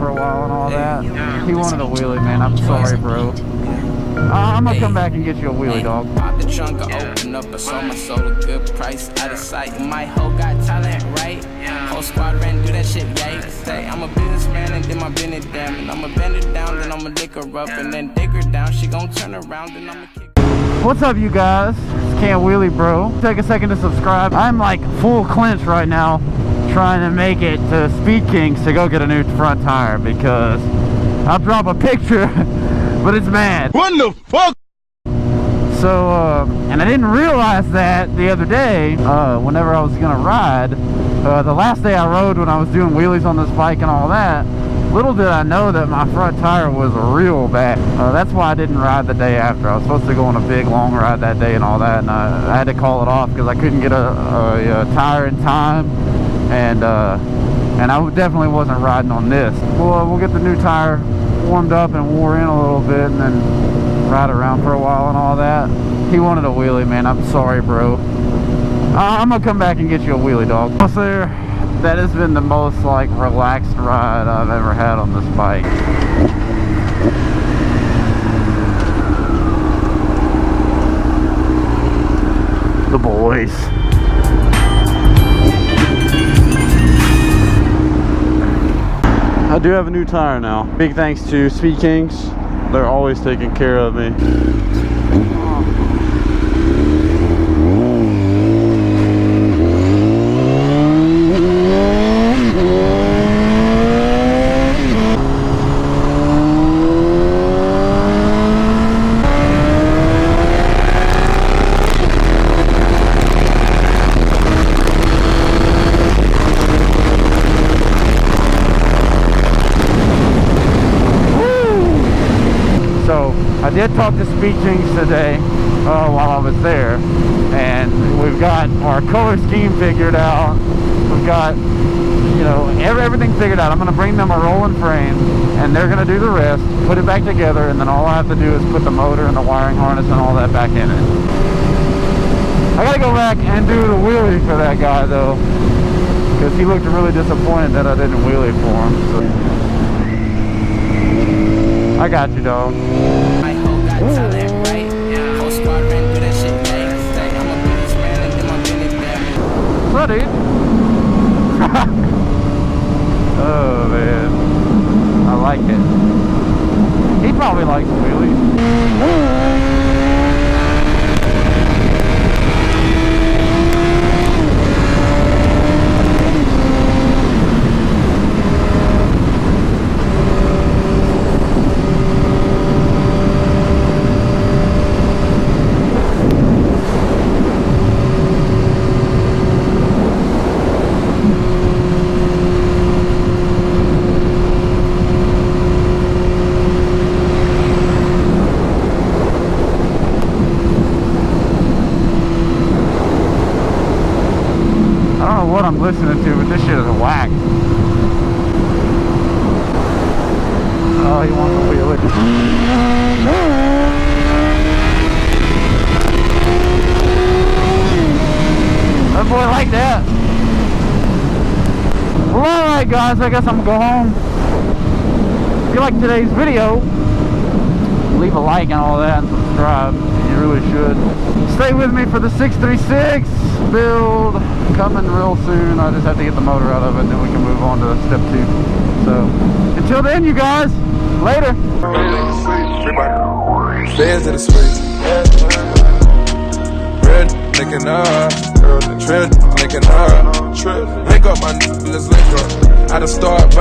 for a while and all that. He wanted a wheelie, man. I'm sorry, bro. I'm gonna come back and get you a wheelie, dog. Pop the trunk, I open up, I sold my soul a good price, out of sight. My hoe got talent, right? Whole squad ran, do that shit, yeah. Say I'm a businessman and then my business down, and I'ma bend it down, then I'ma lick her up, and then dig her down. She gon' turn around, and I'ma kick. What's up, you guys? It's Can't Wheelie, bro. Take a second to subscribe. I'm like full clinch right now, trying to make it to Speed Kings to go get a new front tire because I'll drop a picture, but it's mad. What the fuck? So, and I didn't realize that the other day, whenever I was gonna ride, the last day I rode when I was doing wheelies on this bike and all that, little did I know that my front tire was real bad. That's why I didn't ride the day after. I was supposed to go on a big long ride that day and all that, and I had to call it off because I couldn't get a tire in time, and I definitely wasn't riding on this. We'll get the new tire warmed up and wore in a little bit, and then ride around for a while and all that. He wanted a wheelie, man. I'm sorry, bro. I'm gonna come back and get you a wheelie, dog. There, that has been the most like relaxed ride I've ever had on this bike. The boys. I do have a new tire now. Big thanks to Speed Kings. They're always taking care of me. I did talk to Speed Kings today while I was there, and we've got our color scheme figured out. We've got, you know, everything figured out. I'm going to bring them a rolling frame, and they're going to do the rest, put it back together, and then all I have to do is put the motor and the wiring harness and all that back in it. I got to go back and do the wheelie for that guy, though, because he looked really disappointed that I didn't wheelie for him. So I got you, dog. Talent, right? Whole squad ran, do that shit, yeah. Say I'm a businessman and then my business down. What, dude? Oh, man. I like it. He probably likes wheelies. What I'm listening to, but this shit is whack. Oh, he wants to wheel it. That boy like that. Well, alright guys, I guess I'm gonna go home. If you like today's video, leave a like and all that and subscribe. You really should. Stay with me for the 636 build coming real soon. I just have to get the motor out of it, and then we can move on to step 2. So until then, you guys, later. Fans in the streets. Red, licking up. Trend, licking up. Link up my let's link up. I done start